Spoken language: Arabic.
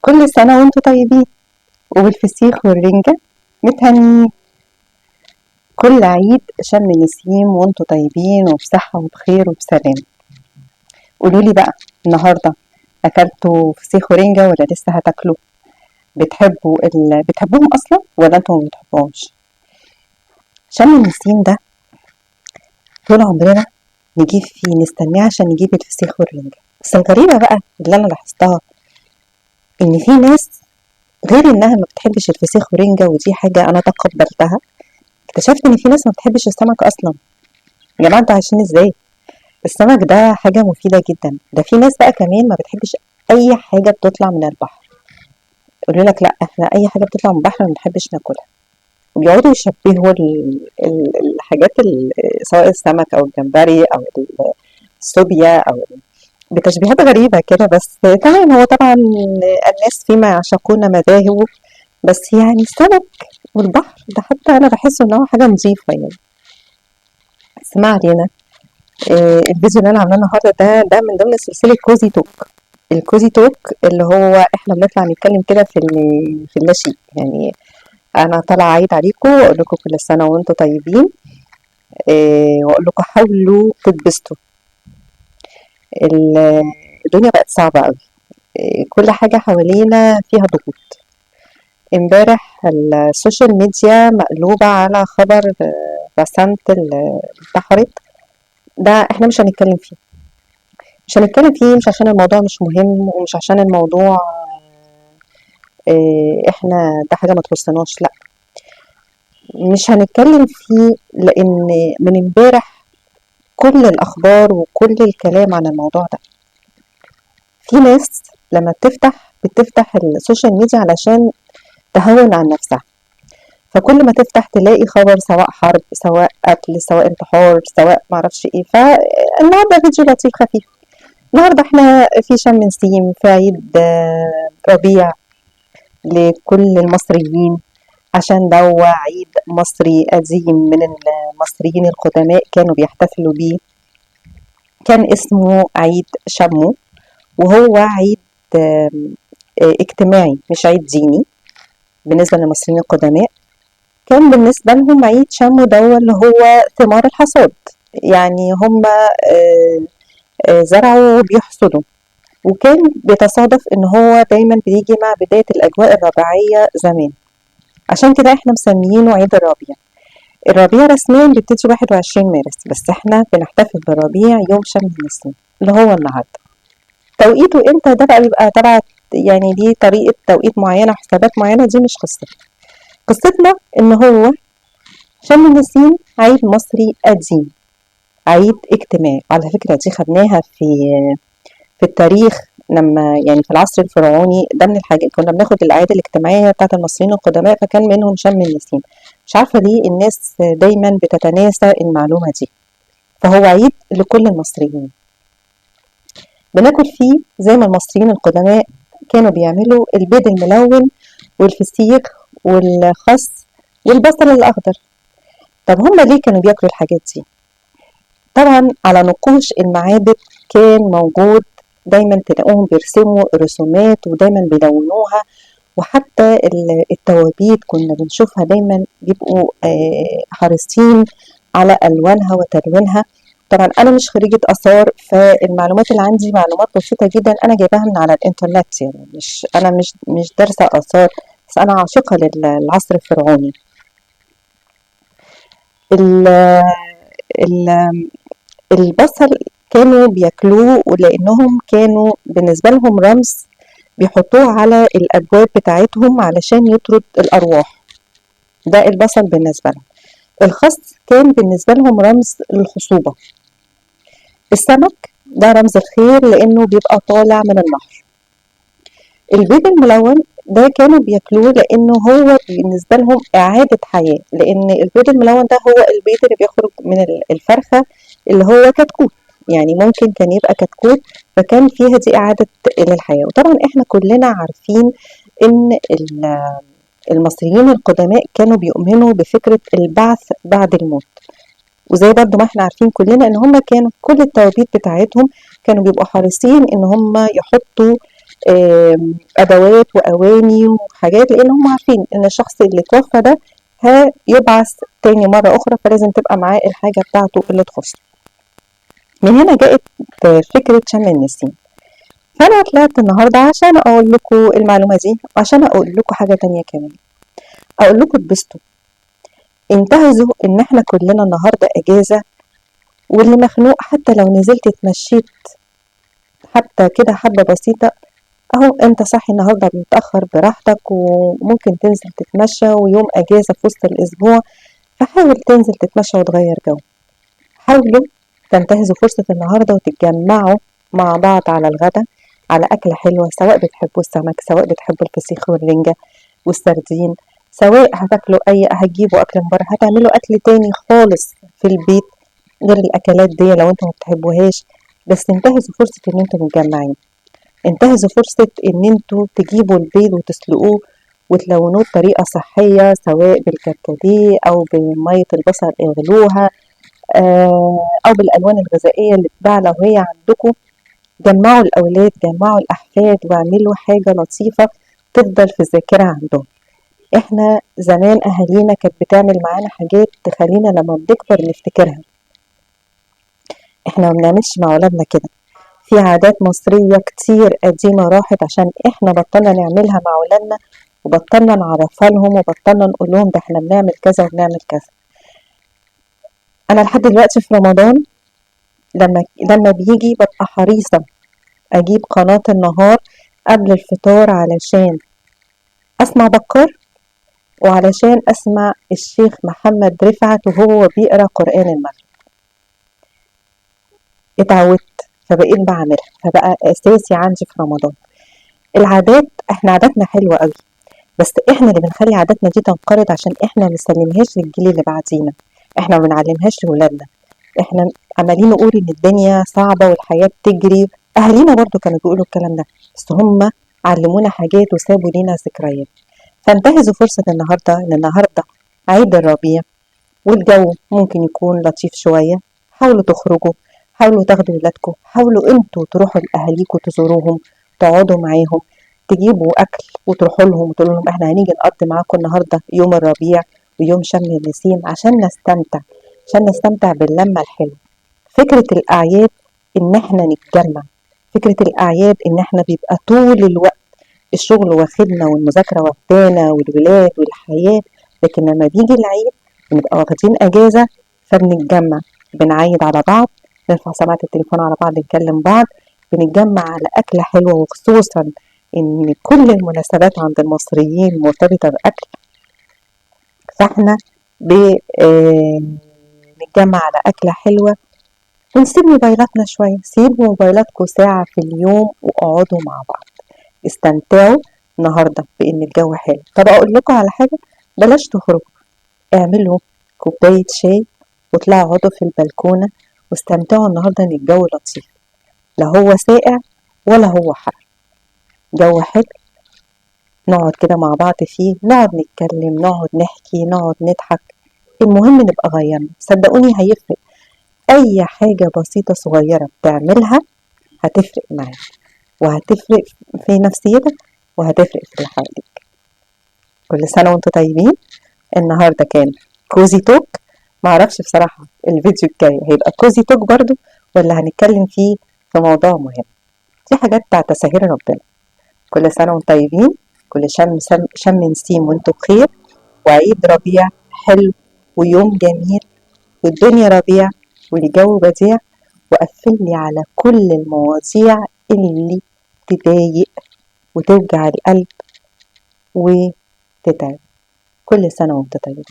كل سنة وانتم طيبين وبالفسيخ والرنجة متهنيين. كل عيد شم نسيم وانتم طيبين وبصحة وبخير وبسلام. قولولي بقى النهاردة أكلتوا فسيخ ورنجة ولا لسه هتاكلوا؟ بتحبوهم أصلا ولا انتم مبتحبوهمش؟ شم النسيم ده طول عمرنا نجيب فيه نستناه عشان نجيب الفسيخ والرنجة، بس الغريبة بقى اللي أنا لاحظتها إن في ناس غير إنها ما بتحبش الفسيخ ورنجة، ودي حاجة أنا تقبلتها. اكتشفت إن في ناس ما بتحبش السمك أصلا. يا جماعة انتوا عايشين ازاي؟ السمك ده حاجة مفيدة جدا، ده في ناس بقى كمان ما بتحبش أي حاجة بتطلع من البحر، يقولوا لك لا احنا أي حاجة بتطلع من البحر ما بنحبش ناكلها، وبيقعدوا يشبهوا الحاجات سواء السمك أو الجمبري أو السوبيا أو بتشبيهات غريبة كده. بس تمام، هو طبعا الناس فيما يعشقون مذاهب، بس يعني السمك والبحر ده حتى أنا بحس إن هو حاجة نظيفة يعني. بس ما علينا. الفيديو اللي أنا عاملاه النهارده ده من ضمن سلسلة كوزي توك. الكوزي توك اللي هو احنا بنطلع نتكلم كده في اللاشيء يعني. أنا طالعة أعيد عليكم وأقول لكم كل سنة وأنتم طيبين، وأقول لكم حاولوا تتبسطوا. الدنيا بقت صعبة أوي، كل حاجة حوالينا فيها ضغوط. امبارح السوشيال ميديا مقلوبة على خبر بسنت اللي انتحرت. ده احنا مش هنتكلم فيه مش عشان الموضوع مش مهم، ومش عشان الموضوع احنا ده حاجة ما تخصناش، لا مش هنتكلم فيه لان من امبارح كل الاخبار وكل الكلام عن الموضوع ده. في ناس لما بتفتح السوشيال ميديا علشان تهون عن نفسها، فكل ما تفتح تلاقي خبر سواء حرب سواء قتل سواء انتحار سواء معرفش ايه. فالنهارده فيديو لطيف خفيف. النهارده احنا في شم نسيم، في عيد ربيع لكل المصريين، عشان ده هو عيد مصري قديم من المصريين القدماء كانوا بيحتفلوا بيه. كان اسمه عيد شمو، وهو عيد اجتماعي مش عيد ديني بالنسبة للمصريين القدماء. كان بالنسبة لهم عيد شمو ده اللي هو ثمار الحصاد، يعني هم زرعوا وبيحصدوا، وكان بيتصادف ان هو دايما بيجي مع بداية الاجواء الربيعية زمان، عشان كده احنا مسميينه عيد الربيع. الربيع رسميا بيبتدي 21 مارس، بس احنا بنحتفل بالربيع يوم شم النسيم اللي هو النهارده. توقيته امتى ده بقى بيبقى تبع يعني دي طريقة توقيت معينة وحسابات معينة، دي مش قصتنا ان هو شم النسيم عيد مصري قديم، عيد اجتماعي. على فكرة دي خدناها في التاريخ، لما يعني في العصر الفرعوني ده من الحاجات كنا بناخد الأعياد الاجتماعية بتاعت المصريين القدماء، فكان منهم شم النسيم. مش عارفة ليه الناس دايما بتتناسى المعلومة دي. فهو عيد لكل المصريين، بناكل فيه زي ما المصريين القدماء كانوا بيعملوا البيض الملون والفسيخ والخس والبصل الأخضر. طب هما ليه كانوا بياكلوا الحاجات دي؟ طبعا على نقوش المعابد كان موجود، دايما تلاقوهم بيرسموا رسومات ودايما بيلونوها، وحتى التوابيت كنا بنشوفها دايما بيبقوا حريصين على ألوانها وتلوينها. طبعا أنا مش خريجة آثار، فالمعلومات اللي عندي معلومات بسيطة جدا أنا جايباها من على الإنترنت، يعني أنا مش دارسة آثار، بس أنا عاشقة للعصر الفرعوني. ال ال البصل كانوا بياكلوه لأنهم كانوا بالنسبة لهم رمز، بيحطوه على الأبواب بتاعتهم علشان يطرد الأرواح. ده البصل بالنسبة لهم. الخس كان بالنسبة لهم رمز للخصوبة. السمك ده رمز الخير لأنه بيبقى طالع من النهر. البيض الملون ده كانوا بياكلوه لأنه هو بالنسبة لهم إعادة حياة، لأن البيض الملون ده هو البيض اللي بيخرج من الفرخة اللي هو كتكوت، يعني ممكن كان يبقى كتكوت، فكان فيها دي إعادة للحياة. وطبعا احنا كلنا عارفين إن المصريين القدماء كانوا بيؤمنوا بفكرة البعث بعد الموت، وزي برضو ما احنا عارفين كلنا ان هم كانوا كل التوابيت بتاعتهم كانوا بيبقوا حريصين ان هم يحطوا أدوات وأواني وحاجات، لأن هم عارفين إن الشخص اللي توفى ده هيبعث تاني مرة أخرى، فلازم تبقى معاه الحاجة بتاعته اللي تخصه. من هنا جاءت فكرة شم النسيم. فأنا طلعت النهاردة عشان أقول لكم المعلومة دي، وعشان أقول لكم حاجة تانية كمان، أقول لكم اتبسطوا، انتهزوا إن إحنا كلنا النهاردة إجازة، واللي مخنوق حتى لو نزلت اتمشيت حتى كده حبة بسيطة، أهو أنت صاحي النهاردة متأخر براحتك وممكن تنزل تتمشى، ويوم أجازة في وسط الأسبوع، فحاول تنزل تتمشى وتغير جو. حاولوا تنتهزوا فرصة النهاردة وتتجمعوا مع بعض على الغدا، على أكلة حلوة، سواء بتحبوا السمك، سواء بتحبوا الفسيخ والرنجة والسردين، سواء هتاكلوا هتجيبوا أكل من بره، هتعملوا أكل تاني خالص في البيت غير الأكلات دي لو انتوا مبتحبوهاش، بس انتهزوا فرصة إن انتوا متجمعين. انتهزوا فرصة إن انتوا تجيبوا البيض وتسلقوه وتلونوه بطريقة صحية، سواء بالكركديه أو بمية البصل اغلوها، أو بالألوان الغذائية اللي تتباع لو هي عندكم. جمعوا الأولاد، جمعوا الأحفاد، واعملوا حاجة لطيفة تفضل في الذاكرة عندهم. احنا زمان أهالينا كانت بتعمل معانا حاجات تخلينا لما بنكبر نفتكرها. احنا ما بنعملش مع ولادنا كده. في عادات مصرية كتير قديمة راحت عشان احنا بطلنا نعملها مع ولادنا، وبطلنا نعرفها لهم، وبطلنا نقول لهم ده احنا بنعمل كذا وبنعمل كذا. انا لحد دلوقتي في رمضان لما بيجي ببقى حريصة اجيب قناة النهار قبل الفطار علشان اسمع بكار، وعلشان اسمع الشيخ محمد رفعت وهو بيقرا قرآن المغرب. اتعودت فبقيت بعملها، فبقى اساسي عندي في رمضان. العادات احنا عاداتنا حلوة قوي، بس احنا اللي بنخلي عاداتنا دي تنقرض عشان احنا ما نسلمهاش للجيل اللي بعدينا، احنا ما بنعلمهاش لولادنا. احنا عمالين نقول ان الدنيا صعبة والحياة بتجري، اهالينا برضو كانوا بيقولوا الكلام ده، بس هم علمونا حاجات وسابوا لينا ذكريات. فانتهزوا فرصة النهاردة، ان النهاردة عيد الربيع والجو ممكن يكون لطيف شوية. حاولوا تخرجوا، حاولوا تاخدوا ولادكم، حاولوا انتوا تروحوا لأهاليكم تزوروهم، تقعدوا معاهم، تجيبوا أكل وتروحوا لهم وتقولوا لهم احنا هنيجي نقضي معاكم النهاردة يوم الربيع ويوم شم النسيم عشان نستمتع باللمة الحلوة. فكرة الأعياد إن احنا نتجمع، فكرة الأعياد إن احنا بيبقى طول الوقت الشغل واخدنا والمذاكرة واخدانا والولاد والحياة، لكن لما بيجي العيد بنبقى واخدين أجازة فبنتجمع، بنعيد على بعض، نرفع سماعة التليفون على بعض، نكلم بعض، بنتجمع على أكلة حلوة. وخصوصا إن كل المناسبات عند المصريين مرتبطة بأكل، فاحنا بنتجمع على أكلة حلوة ونسيب موبايلاتنا شوية. سيبوا موبايلاتكم ساعة في اليوم وقعدوا مع بعض، استمتعوا النهاردة بإن الجو حلو. طب أقول لكم على حاجة، بلاش تخرجوا، اعملوا كوباية شاي واطلعوا اقعدوا في البلكونة واستمتعوا النهاردة إن الجو لطيف، لا هو ساقع ولا هو حر، جو حلو نقعد كده مع بعض فيه، نقعد نتكلم، نقعد نحكي، نقعد نضحك. المهم نبقى غيرنا، صدقوني هيفرق. أي حاجة بسيطة صغيرة بتعملها هتفرق معاك، وهتفرق في نفسيتك، وهتفرق في اللي حواليك. كل سنة وانتم طيبين. النهاردة كان كوزي توك، معرفش بصراحة الفيديو الجاي هيبقى كوزي توك برضو ولا هنتكلم فيه في موضوع مهم، دي حاجات بتاعت تساهيل ربنا. كل سنة وانتم طيبين، كل شم نسيم وانتم بخير، وعيد ربيع حلو ويوم جميل والدنيا ربيع والجو بديع، وقفلي على كل المواضيع اللي تضايق وتوجع القلب وتتعب. كل سنة وانت طيب.